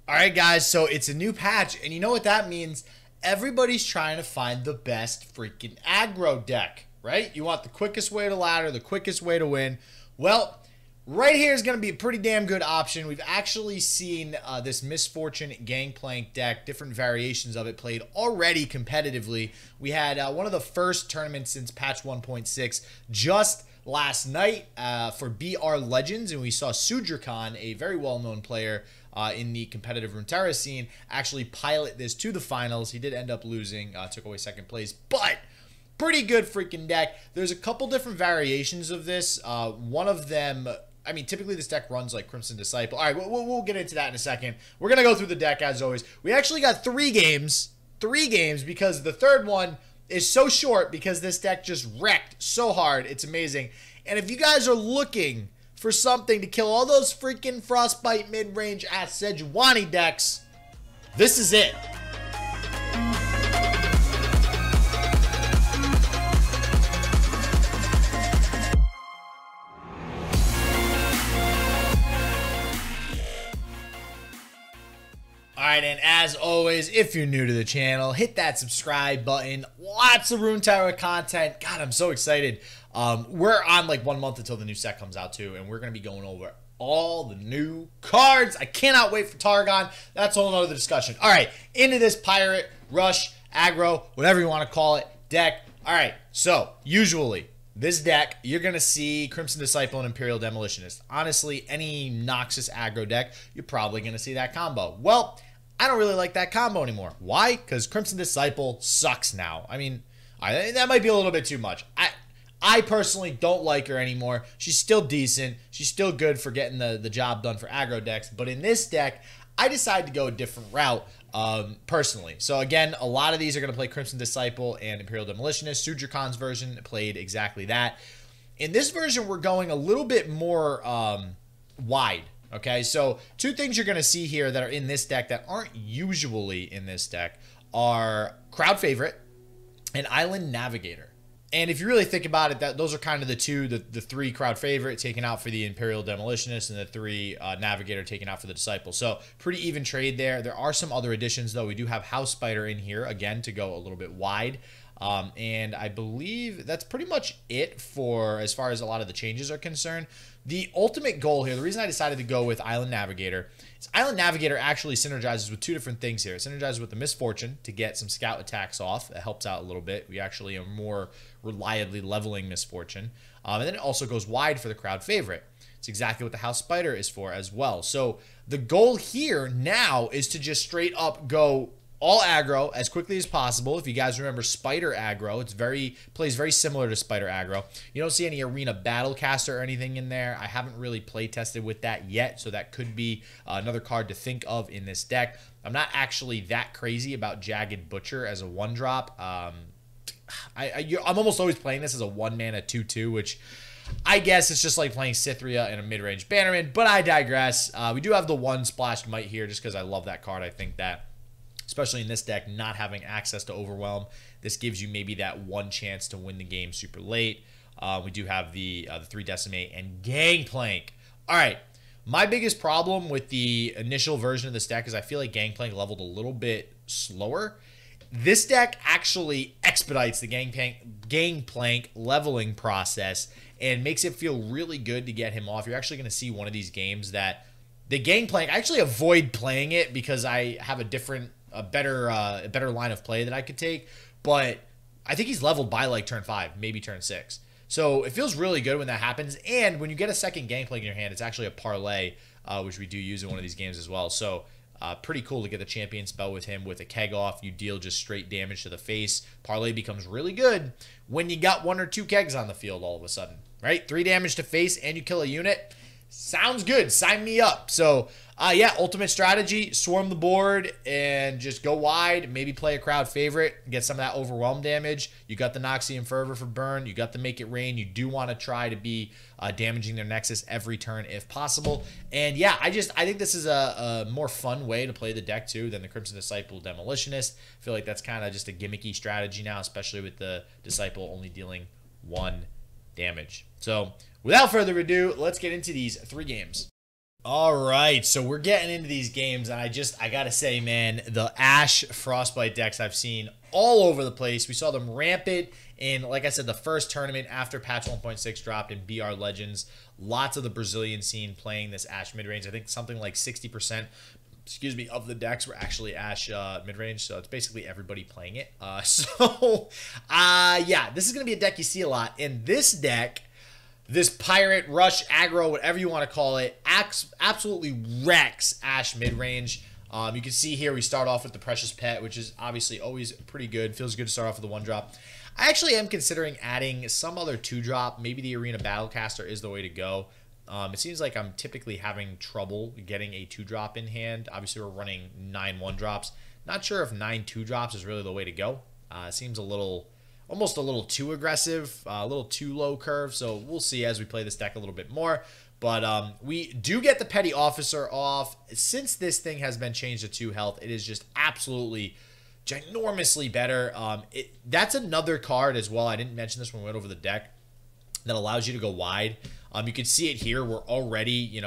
All right, guys, so it's a new patch, and you know what that means? Everybody's trying to find the best freaking aggro deck, right? You want the quickest way to ladder, the quickest way to win. Well, right here is going to be a pretty damn good option. We've actually seen this Misfortune Gangplank deck, different variations of it played already competitively. We had one of the first tournaments since patch 1.6 just last night for BR Legends, and we saw Sudrakhan, a very well-known player in the competitive Runeterra scene, actually pilot this to the finals. He did end up losing, took away second place, but pretty good freaking deck. There's a couple different variations of this. One of them, I mean, typically this deck runs like Crimson Disciple. All right, we'll get into that in a second. We're going to go through the deck as always. We actually got three games because the third one is so short because this deck just wrecked so hard. It's amazing. And if you guys are looking for something to kill all those freaking Frostbite mid-range ass Sejuani decks, this is it. Alright, and as always, if you're new to the channel, hit that subscribe button. Lots of Runeterra content. God, I'm so excited. We're on like 1 month until the new set comes out too, and we're going to be going over all the new cards. I cannot wait for Targon. That's a whole nother discussion. Alright, into this Pirate, Rush, Aggro, whatever you want to call it, deck. Alright, so usually this deck, you're going to see Crimson Disciple and Imperial Demolitionist. Honestly, any Noxus aggro deck, you're probably going to see that combo. Well, I don't really like that combo anymore. Why? Because Crimson Disciple sucks now. I mean, that might be a little bit too much. I personally don't like her anymore. She's still decent. She's still good for getting the job done for aggro decks. But in this deck, I decided to go a different route personally. So again, a lot of these are going to play Crimson Disciple and Imperial Demolitionist. Sudrakhan's version played exactly that. In this version, we're going a little bit more wide. Okay, so two things you're going to see here that are in this deck that aren't usually in this deck are Crowd Favorite and Island Navigator. And if you really think about it, those are kind of the three Crowd Favorite taken out for the Imperial Demolitionist and the three Navigator taken out for the Disciple. So pretty even trade there. There are some other additions though. We do have House Spider in here again to go a little bit wide. And I believe that's pretty much it for as far as a lot of the changes are concerned. The ultimate goal here, the reason I decided to go with Island Navigator is Island Navigator actually synergizes with two different things here. It synergizes with the Misfortune to get some scout attacks off. That helps out a little bit. We actually are more reliably leveling Misfortune. And then it also goes wide for the Crowd Favorite. It's exactly what the House Spider is for as well. So the goal here now is to just straight up go all aggro as quickly as possible. If you guys remember Spider aggro, plays very similar to Spider aggro. You don't see any Arena Battlecaster or anything in there. I haven't really play tested with that yet, so that could be another card to think of in this deck. I'm not actually that crazy about Jagged Butcher as a 1-drop. I'm almost always playing this as a 1-mana 2/2, which I guess it's just like playing Cythria and a mid-range Bannerman, but I digress. We do have the 1 Splashed Might here just because I love that card. I think that especially in this deck, not having access to Overwhelm, this gives you maybe that one chance to win the game super late. We do have the 3 Decimate and Gangplank. All right, my biggest problem with the initial version of this deck is I feel like Gangplank leveled a little bit slower. This deck actually expedites the Gangplank leveling process and makes it feel really good to get him off. You're actually going to see one of these games that the Gangplank, I actually avoid playing it because I have a better line of play that I could take, but I think he's leveled by like turn 5, maybe turn 6. So it feels really good when that happens, and when you get a second Gangplank in your hand, it's actually a parlay, which we do use in one of these games as well. So pretty cool to get the champion spell with him. With a keg off, you deal just straight damage to the face. Parlay becomes really good when you got 1 or 2 kegs on the field all of a sudden, right? 3 damage to face and you kill a unit. Sounds good. Sign me up. So, yeah, ultimate strategy, swarm the board and just go wide. Maybe play a Crowd Favorite, get some of that Overwhelm damage. You got the Noxian Fervor for burn. You got the Make It Rain. You do want to try to be damaging their Nexus every turn if possible. And, yeah, I think this is a more fun way to play the deck, too, than the Crimson Disciple Demolitionist. I feel like that's kind of just a gimmicky strategy now, especially with the Disciple only dealing 1 damage. So, without further ado, let's get into these 3 games. All right, so we're getting into these games, and I gotta say, man, the Ash Frostbite decks I've seen all over the place. We saw them rampant in, like I said, the first tournament after patch 1.6 dropped in BR Legends. Lots of the Brazilian scene playing this Ash midrange. I think something like 60%, excuse me, of the decks were actually Ash midrange, so it's basically everybody playing it. Yeah, this is gonna be a deck you see a lot. In this deck, this Pirate, Rush, Aggro, whatever you want to call it, absolutely wrecks Ash midrange. You can see here we start off with the Precious Pet, which is obviously always pretty good. Feels good to start off with a 1-drop. I actually am considering adding some other 2-drop. Maybe the Arena Battlecaster is the way to go. It seems like I'm typically having trouble getting a 2-drop in hand. Obviously, we're running 9 1-drops. Not sure if 9 2-drops is really the way to go. It seems almost a little too aggressive, a little too low curve. So we'll see as we play this deck a little bit more. But we do get the Petty Officer off. Since this thing has been changed to 2 health, it is just absolutely ginormously better. That's another card as well. I didn't mention this when we went over the deck, that allows you to go wide. You can see it here. We're already,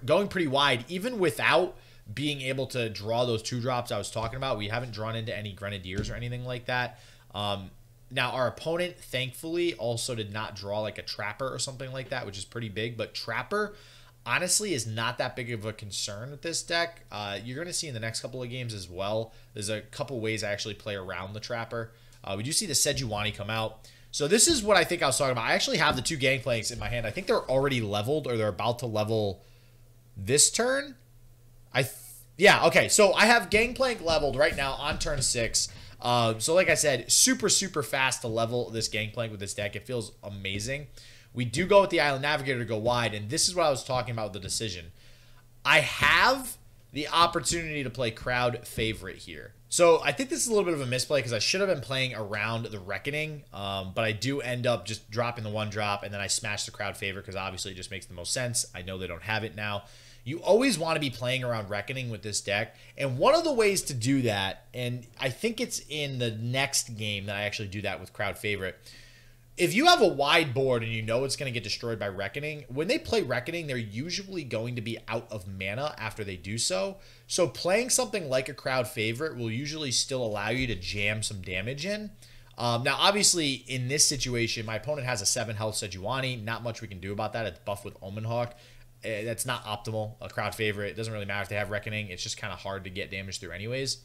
going pretty wide, even without being able to draw those 2-drops I was talking about. We haven't drawn into any Grenadiers or anything like that. Now, our opponent, thankfully, also did not draw like a Trapper or something like that, which is pretty big. But Trapper, honestly, is not that big of a concern with this deck. You're going to see in the next couple of games as well. There's a couple ways I actually play around the Trapper. We do see the Sejuani come out. So this is what I think I was talking about. I actually have the 2 Gangplanks in my hand. I think they're already leveled, or they're about to level this turn. Yeah, okay. So I have Gangplank leveled right now on turn 6. So like I said, super fast to level this Gangplank with this deck. It feels amazing. We do go with the Island Navigator to go wide, and this is what I was talking about with the decision. I have the opportunity to play Crowd Favorite here. So I think this is a little bit of a misplay because I should have been playing around the Reckoning, but I do end up just dropping the 1-drop, and then I smash the Crowd Favorite because obviously it just makes the most sense. I know they don't have it now. You always want to be playing around Reckoning with this deck. And one of the ways to do that, and I think it's in the next game that I actually do that with Crowd Favorite. If you have a wide board and you know it's going to get destroyed by Reckoning, when they play Reckoning, they're usually going to be out of mana after they do so. So playing something like a Crowd Favorite will usually still allow you to jam some damage in. Now, obviously, in this situation, my opponent has a 7 health Sejuani. Not much we can do about that. It's buffed with Omen Hawk. That's not optimal. A Crowd Favorite, it doesn't really matter if they have Reckoning. It's just kind of hard to get damage through anyways.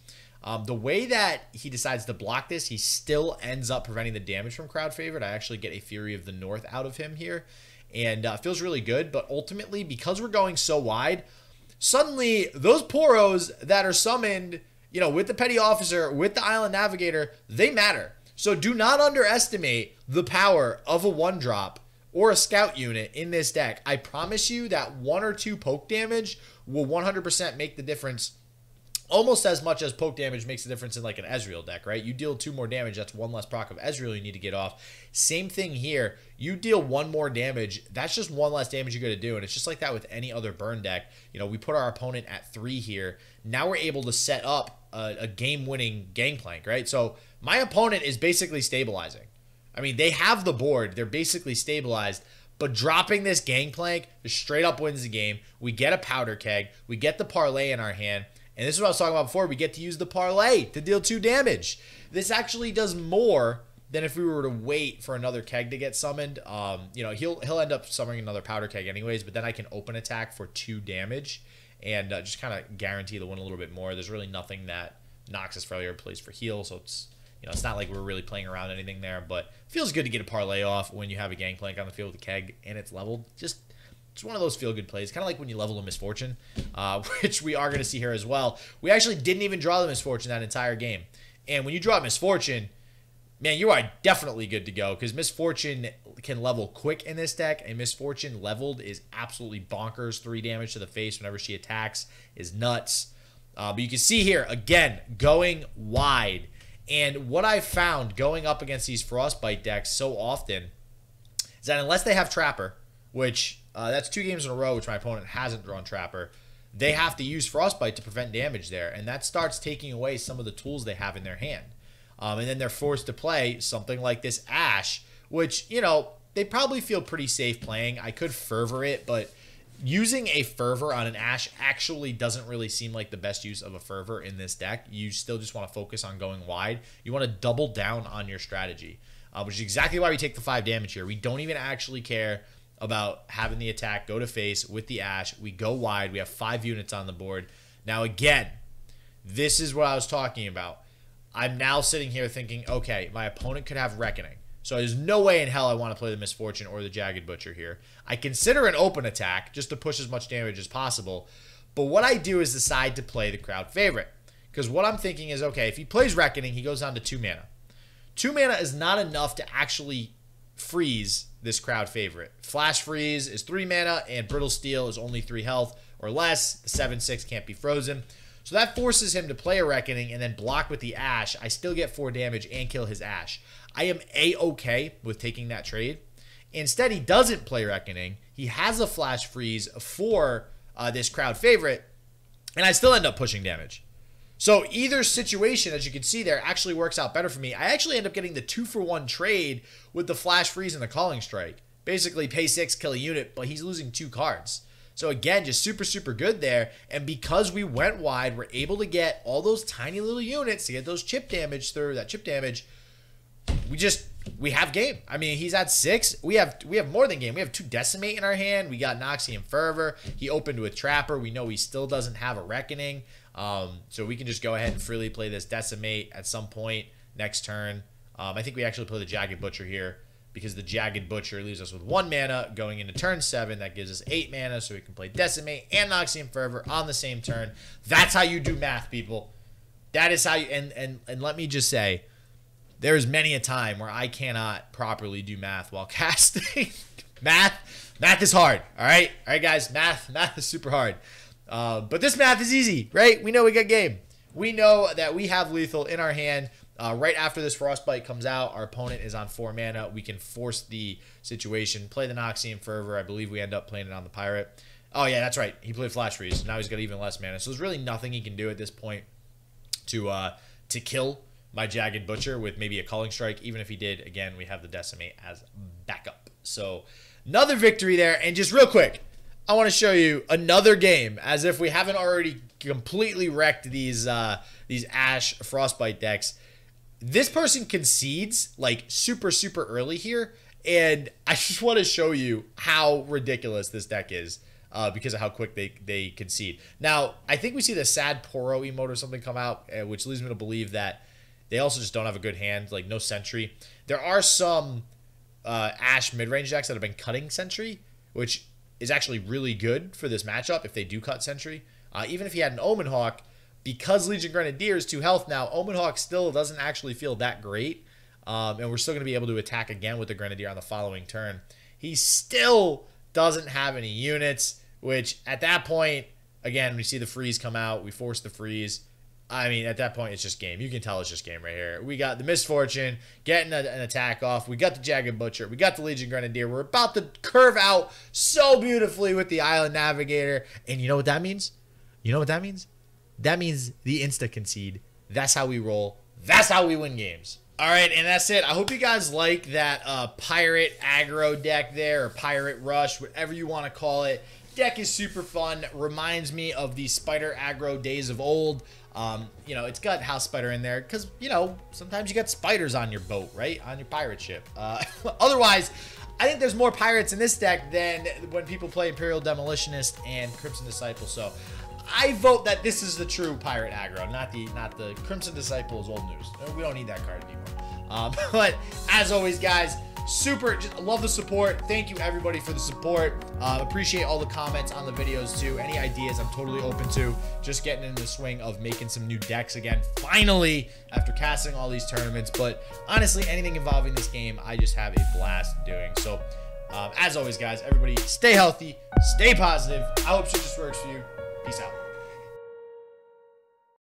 The way that he decides to block this, he still ends up preventing the damage from Crowd Favorite. I actually get a Fury of the North out of him here, and feels really good. But ultimately, because we're going so wide, suddenly those Poros that are summoned, with the Petty Officer, with the Island Navigator, they matter. So do not underestimate the power of a 1-drop or a scout unit in this deck. I promise you that 1 or 2 poke damage will 100% make the difference, almost as much as poke damage makes the difference in like an Ezreal deck, right? You deal 2 more damage, that's 1 less proc of Ezreal you need to get off. Same thing here. You deal 1 more damage, that's just 1 less damage you got to do, and it's just like that with any other burn deck. We put our opponent at 3 here. Now we're able to set up a game-winning Gangplank, right? So my opponent is basically stabilizing. I mean, they have the board. They're basically stabilized. But dropping this Gangplank straight up wins the game. We get a Powder Keg. We get the Parlay in our hand. And this is what I was talking about before. We get to use the Parlay to deal 2 damage. This actually does more than if we were to wait for another Keg to get summoned. He'll end up summoning another Powder Keg anyways. But then I can open attack for 2 damage. And just kind of guarantee the win a little bit more. There's really nothing that Noxus Failure plays for heal. So it's not like we're really playing around anything there, but it feels good to get a parlay off when you have a Gangplank on the field with a Keg and it's leveled. Just one of those feel-good plays, kind of like when you level a Misfortune, which we are going to see here as well. We actually didn't even draw the Misfortune that entire game. And when you draw Misfortune, man, you are definitely good to go because Misfortune can level quick in this deck, and Misfortune leveled is absolutely bonkers. 3 damage to the face whenever she attacks is nuts. But you can see here, again, going wide. And what I've found going up against these Frostbite decks so often is that unless they have Trapper, which that's 2 games in a row which my opponent hasn't drawn Trapper, they have to use Frostbite to prevent damage there. And that starts taking away some of the tools they have in their hand. And then they're forced to play something like this Ash, which, they probably feel pretty safe playing. I could Fervor it, but using a Fervor on an Ash actually doesn't really seem like the best use of a Fervor in this deck. You still just want to focus on going wide. You want to double down on your strategy, which is exactly why we take the 5 damage here. We don't even actually care about having the attack go to face with the Ash. We go wide. We have 5 units on the board. Now, again, this is what I was talking about. I'm now sitting here thinking, okay, my opponent could have Reckoning. So there's no way in hell I want to play the Misfortune or the Jagged Butcher here. I consider an open attack just to push as much damage as possible. But what I do is decide to play the crowd favorite. Because what I'm thinking is, okay, if he plays Reckoning, he goes down to 2 mana. 2 mana is not enough to actually freeze this crowd favorite. Flash Freeze is 3 mana, and Brittle Steel is only 3 health or less. The 7/6 can't be frozen. So that forces him to play a Reckoning and then block with the Ash. I still get 4 damage and kill his Ash. I am A-okay with taking that trade. Instead, he doesn't play Reckoning. He has a Flash Freeze for this crowd favorite, and I still end up pushing damage. So either situation, as you can see there, actually works out better for me. I actually end up getting the 2-for-1 trade with the Flash Freeze and the Calling Strike. Basically, pay 6, kill a unit, but he's losing 2 cards. So again, just super, super good there. And because we went wide, we're able to get all those tiny little units to get those chip damage through. That chip damage, we have game. I mean, he's at 6. We have more than game. We have 2 Decimate in our hand. We got Noxian Fervor. He opened with Trapper. We know he still doesn't have a Reckoning. So we can just go ahead and freely play this Decimate at some point next turn. I think we actually play the Jagged Butcher here, because the Jagged Butcher leaves us with 1 mana going into turn 7. That gives us 8 mana, so we can play Decimate and Noxian Fervor on the same turn. That's how you do math, people. That is how you, and let me just say, there is many a time where I cannot properly do math while casting. Math is hard, all right? All right, guys, math is super hard. But this math is easy, right? We know we got game. We know that we have lethal in our hand. Right after this Frostbite comes out, our opponent is on 4 mana. We can force the situation, play the Noxian Fervor. I believe we end up playing it on the Pirate. Oh, yeah, that's right. He played Flash Freeze. Now he's got even less mana. So there's really nothing he can do at this point to kill my Jagged Butcher with maybe a Calling Strike. Even if he did, again, we have the Decimate as backup. So another victory there. And just real quick, I want to show you another game, as if we haven't already completely wrecked these Ash Frostbite decks. This person concedes like super, super early here, and I just want to show you how ridiculous this deck is because of how quick they concede. Now, I think we see the Sad Poro emote or something come out, which leads me to believe that they also just don't have a good hand, like no Sentry. There are some Ash mid-range decks that have been cutting Sentry, which is actually really good for this matchup if they do cut Sentry. Even if he had an Omen Hawk, because Legion Grenadier is 2 health now, Omen Hawk still doesn't actually feel that great. And we're still going to be able to attack again with the Grenadier on the following turn. He still doesn't have any units, which at that point, again, we see the freeze come out. We force the freeze. I mean, at that point, it's just game. You can tell it's just game right here. We got the Misfortune getting an attack off. We got the Jagged Butcher. We got the Legion Grenadier. We're about to curve out so beautifully with the Island Navigator. And you know what that means? You know what that means? That means the insta-concede. That's how we roll. That's how we win games. All right, and that's it. I hope you guys like that Pirate Aggro deck there, or Pirate Rush, whatever you want to call it. Deck is super fun. Reminds me of the Spider Aggro days of old. You know, it's got House Spider in there because, you know, sometimes you got spiders on your boat, right? On your pirate ship. Otherwise, I think there's more pirates in this deck than when people play Imperial Demolitionist and Crimson Disciple. So I vote that this is the true Pirate Aggro, not the Crimson Disciple is old news. We don't need that card anymore. But as always, guys, just love the support. Thank you everybody for the support. Appreciate all the comments on the videos too. Any ideas I'm totally open to. Just getting into the swing of making some new decks again, finally, after casting all these tournaments. But honestly, anything involving this game, I just have a blast doing. So as always, guys, everybody stay healthy, stay positive. I hope shit just works for you. Peace out.